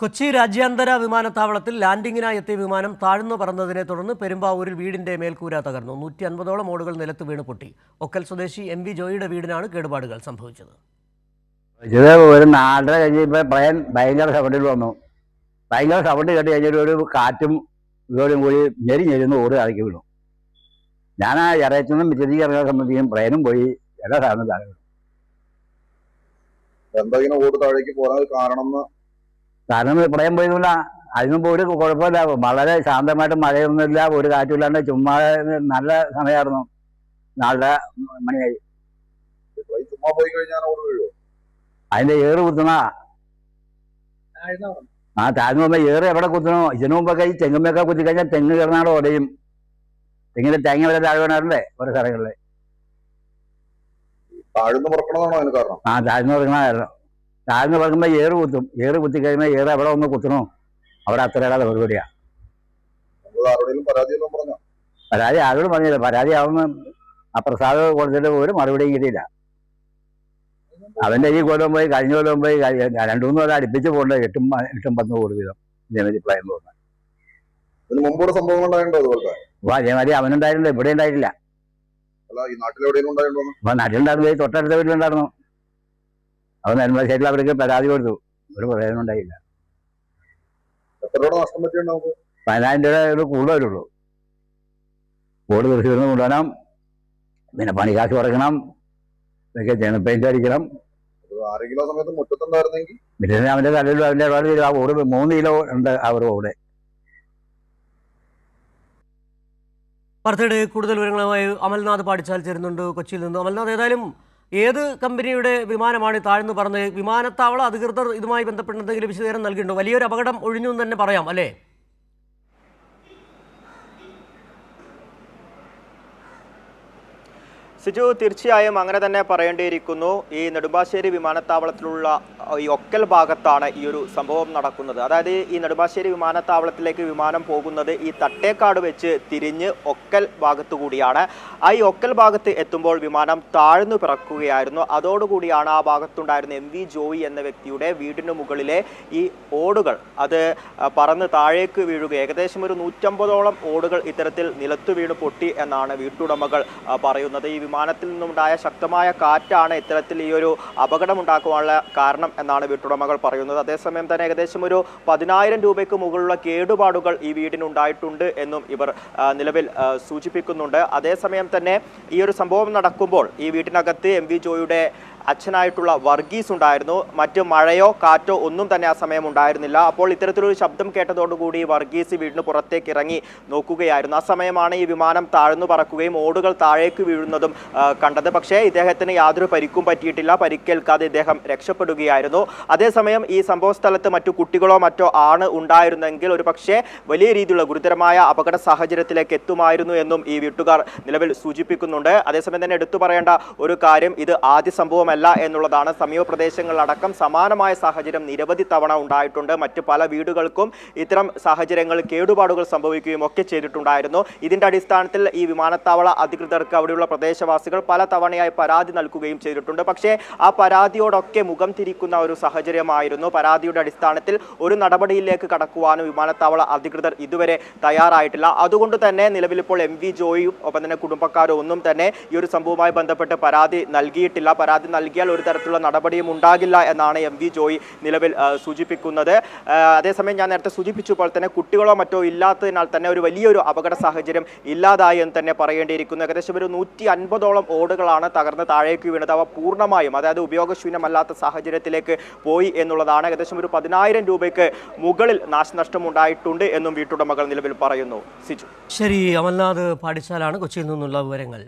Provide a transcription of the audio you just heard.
കൊച്ചി രാജ്യാന്തര വിമാനത്താവളത്തിൽ ലാൻഡിങ്ങിനായി എത്തിയ വിമാനം താഴ്ന്നു പറന്നതിനെ തുടർന്ന് പെരുമ്പാവൂരിൽ വീടിന്റെ മേൽക്കൂര തകർന്നു. 150ഓളം ഓടുകൾ നിലത്ത് വീണ് പൊട്ടി. ഒക്കൽ സ്വദേശി MV ജോയിയുടെ വീടിനാണ് കേടുപാടുകൾ സംഭവിച്ചത്. ഒരു 4:30 കഴിഞ്ഞപ്പോൾ പ്ലെയിൻ ഭയങ്കര സൗണ്ടിൽ വന്നു. ഭയങ്കര സൗണ്ട് കേട്ട് കഴിഞ്ഞിട്ട് ഒരു കാറ്റും ഇതോടും കൂടി ഞെരിഞ്ഞെരിന്ന് ഓട് ഇറക്കി വീണു. ഞാൻ ആ ഇറയത്തിൽ നിന്നും മിച്ചത്തേക്ക് ഇറങ്ങാൻ സംബന്ധിക്കും പ്ലെയിനും പോയി എല്ലാ സാധനവും താഴെ വീണു. കാരണം പ്ലെയിൻ പോയതുകൊണ്ട. അതിനുമ്പോൾ ഒരു കുഴപ്പമില്ല, വളരെ ശാന്തമായിട്ട് മഴയൊന്നുമില്ല, ഒരു കാറ്റുമില്ലാണ്ട് ചുമ്മാ നല്ല സമയമായിരുന്നു. 4:30 മണിയായി. അതിന്റെ ഏറ് കുത്തുന്ന താഴ്ന്നു പോകുമ്പോ ഏറ് എവിടെ കുത്തണോ? ഇതിനു മുമ്പൊക്കെ ഈ തെങ്ങുമ്പൊക്കെ കുത്തി കഴിഞ്ഞാൽ തെങ്ങ് കിടന്നാടെ ഓടയും. തെങ്ങിന്റെ തേങ്ങ വരെ താഴെ വീണാറുണ്ടേ ഓരോ സ്ഥലങ്ങളില്. താഴ്ന്നു പറക്കണ കാരണം. താഴ്ന്നു പറക്കുമ്പോ ഏറ് കുത്തും. ഏറ് കുത്തി കഴിയുമ്പോൾ ഏറ് എവിടെ ഒന്ന് കുത്തണോ അവിടെ അത്രയുടെ പരിപാടിയാ. പരാതി ആരോടും പറഞ്ഞില്ല. പരാതി ആവുന്ന ആ പ്രസാദ് കൊടുത്തിട്ട് ഒരു മറുപടിയും കിട്ടിയില്ല. അവന്റെ ഈ കൊല്ലം പോയി, കഴിഞ്ഞ കൊല്ലം പോയി, 2-3 കൊല്ലം അടുപ്പിച്ച് പോകണ്ടേ 8-10 കോടി വീതം ഇതേമാതിരി പ്ലെയിൻ പോകുന്നത്. അതേമാതിരി അവനുണ്ടായിട്ടുണ്ട്, ഇവിടെ ഉണ്ടായിട്ടില്ല. നാട്ടിലുണ്ടായിരുന്നു, തൊട്ടടുത്ത വീട്ടിലുണ്ടായിരുന്നു. അവൻ നെന്മശ്ശേരിയിൽ അവർക്ക് പരാതി കൊടുത്തു, ഒരു പ്രയോജനം ഉണ്ടായില്ല. 10,000 രൂപ ഒരു കൂടുതൽ വരുള്ളൂ. ഓട് തൃശ്ശൂരിൽ നിന്ന് കൊണ്ടുവരണം, പിന്നെ പണിക്കാശ് കുറയ്ക്കണം, ഇതൊക്കെ ചെയ്യണം. പെയിന്റ് അടിക്കണം. പിന്നെ അവന്റെ തലയിൽ അവന്റെ ഓട് 3 കിലോ ഉണ്ട്. അവർ ഓടെ വാർത്തയുടെ കൂടുതൽ വിവരങ്ങളുമായി അമൽനാഥ് പാടിച്ചാൽ ചേരുന്നുണ്ട് കൊച്ചിയിൽ നിന്ന്. അമൽനാഥ്, ഏതായാലും ഏത് കമ്പനിയുടെ വിമാനമാണ് താഴ്ന്നു പറഞ്ഞത്? വിമാനത്താവള അധികൃതർ ഇതുമായി ബന്ധപ്പെട്ട് എന്തെങ്കിലും വിശദീകരണം നൽകിയിട്ടുണ്ടോ? വലിയൊരു അപകടം ഒഴിഞ്ഞു എന്ന് തന്നെ പറയാം അല്ലേ? സിജു, തീർച്ചയായും അങ്ങനെ തന്നെ പറയേണ്ടിയിരിക്കുന്നു. ഈ നെടുമ്പാശ്ശേരി വിമാനത്താവളത്തിലുള്ള ഈ ഒക്കൽ ഭാഗത്താണ് ഈ ഒരു സംഭവം നടക്കുന്നത്. അതായത് ഈ നെടുമ്പാശ്ശേരി വിമാനത്താവളത്തിലേക്ക് വിമാനം പോകുന്നത് ഈ തട്ടേക്കാട് വെച്ച് തിരിഞ്ഞ് ഒക്കൽ ഭാഗത്തു കൂടിയാണ്. ഈ ഒക്കൽ ഭാഗത്ത് എത്തുമ്പോൾ വിമാനം താഴ്ന്നു പിറക്കുകയായിരുന്നു. അതോടുകൂടിയാണ് ആ ഭാഗത്തുണ്ടായിരുന്ന MV ജോയി എന്ന വ്യക്തിയുടെ വീടിന് മുകളിലെ ഈ ഓടുകൾ അത് പറന്ന് താഴേക്ക് വീഴുക. ഏകദേശം ഒരു 150ഓളം ഓടുകൾ ഇത്തരത്തിൽ നിലത്തു വീണ് പൊട്ടി എന്നാണ് വീട്ടുടമകൾ പറയുന്നത്. ഈ വിമാനത്തിൽ നിന്നുണ്ടായ ശക്തമായ കാറ്റാണ് ഇത്തരത്തിൽ ഈ ഒരു അപകടമുണ്ടാക്കുവാനുള്ള കാരണം എന്നാണ് വീട്ടുടമകൾ പറയുന്നത്. അതേസമയം തന്നെ ഏകദേശം ഒരു 10,000 രൂപയ്ക്ക് മുകളിലുള്ള കേടുപാടുകൾ ഈ വീടിനുണ്ടായിട്ടുണ്ട് എന്നും ഇവർ നിലവിൽ സൂചിപ്പിക്കുന്നുണ്ട്. അതേസമയം തന്നെ ഈ ഒരു സംഭവം നടക്കുമ്പോൾ ഈ വീട്ടിനകത്ത് MV ജോയിയുടെ അച്ഛനായിട്ടുള്ള വർഗീസ് ഉണ്ടായിരുന്നു. മറ്റ് മഴയോ കാറ്റോ ഒന്നും തന്നെ ആ സമയം ഉണ്ടായിരുന്നില്ല. അപ്പോൾ ഇത്തരത്തിലൊരു ശബ്ദം കേട്ടതോടുകൂടി വർഗീസ് വീടിന് പുറത്തേക്ക് ഇറങ്ങി നോക്കുകയായിരുന്നു. ആ സമയമാണ് ഈ വിമാനം താഴ്ന്നു പറക്കുകയും ഓടുകൾ താഴേക്ക് വീഴുന്നതും കണ്ടത്. പക്ഷേ ഇദ്ദേഹത്തിന് യാതൊരു പരിക്കും പറ്റിയിട്ടില്ല. പരിക്കേൽക്കാതെ ഇദ്ദേഹം രക്ഷപ്പെടുകയായിരുന്നു. അതേസമയം ഈ സംഭവ സ്ഥലത്ത് മറ്റു കുട്ടികളോ മറ്റോ ആണ് ഉണ്ടായിരുന്നെങ്കിൽ ഒരു പക്ഷേ വലിയ രീതിയിലുള്ള ഗുരുതരമായ അപകട സാഹചര്യത്തിലേക്ക് എത്തുമായിരുന്നു എന്നും ഈ വീട്ടുകാർ നിലവിൽ സൂചിപ്പിക്കുന്നുണ്ട്. അതേസമയം തന്നെ എടുത്തു പറയേണ്ട ഒരു കാര്യം, ഇത് ആദ്യ സംഭവം എന്നുള്ളതാണ്. സമീപ പ്രദേശങ്ങളിലടക്കം സമാനമായ സാഹചര്യം നിരവധി തവണ ഉണ്ടായിട്ടുണ്ട്. മറ്റ് പല വീടുകൾക്കും ഇത്തരം സാഹചര്യങ്ങളിൽ കേടുപാടുകൾ സംഭവിക്കുകയും ഒക്കെ ചെയ്തിട്ടുണ്ടായിരുന്നു. ഇതിന്റെ അടിസ്ഥാനത്തിൽ ഈ വിമാനത്താവള അധികൃതർക്ക് അവിടെയുള്ള പ്രദേശവാസികൾ പല തവണയായി പരാതി നൽകുകയും ചെയ്തിട്ടുണ്ട്. പക്ഷേ ആ പരാതിയോടൊക്കെ മുഖം തിരിക്കുന്ന ഒരു സാഹചര്യമായിരുന്നു. പരാതിയുടെ അടിസ്ഥാനത്തിൽ ഒരു നടപടിയിലേക്ക് കടക്കുവാനും വിമാനത്താവള അധികൃതർ ഇതുവരെ തയ്യാറായിട്ടില്ല. അതുകൊണ്ട് തന്നെ നിലവിലിപ്പോൾ MV ജോയിയും ഒപ്പം തന്നെ കുടുംബക്കാരും ഒന്നും തന്നെ ഈ ഒരു സംഭവവുമായി ബന്ധപ്പെട്ട് പരാതി നൽകിയിട്ടില്ല. പരാതി നൽകിയാൽ ഒരു തരത്തിലുള്ള നടപടിയും ഉണ്ടാകില്ല എന്നാണ് MV ജോയി നിലവിൽ സൂചിപ്പിക്കുന്നത്. അതേസമയം ഞാൻ നേരത്തെ സൂചിപ്പിച്ചപ്പോൾ തന്നെ കുട്ടികളോ മറ്റോ ഇല്ലാത്തതിനാൽ തന്നെ ഒരു വലിയൊരു അപകട സാഹചര്യം ഇല്ലാതായി എന്ന് തന്നെ പറയേണ്ടിയിരിക്കുന്നു. ഏകദേശം ഒരു 150ഓളം ഓടുകളാണ് തകർന്ന് താഴേക്ക് വീണത്. അവ പൂർണ്ണമായും, അതായത് ഉപയോഗശൂന്യമല്ലാത്ത സാഹചര്യത്തിലേക്ക് പോയി എന്നുള്ളതാണ്. ഏകദേശം ഒരു 10,000 രൂപയ്ക്ക് മുകളിൽ നാശനഷ്ടം ഉണ്ടായിട്ടുണ്ട് എന്നും വീട്ടുടമകൾ നിലവിൽ പറയുന്നു. സിജു. ശരി, അമൽനാഥ് പാടിച്ചാലാണ് കൊച്ചിയിൽ നിന്നുള്ള വിവരങ്ങൾ.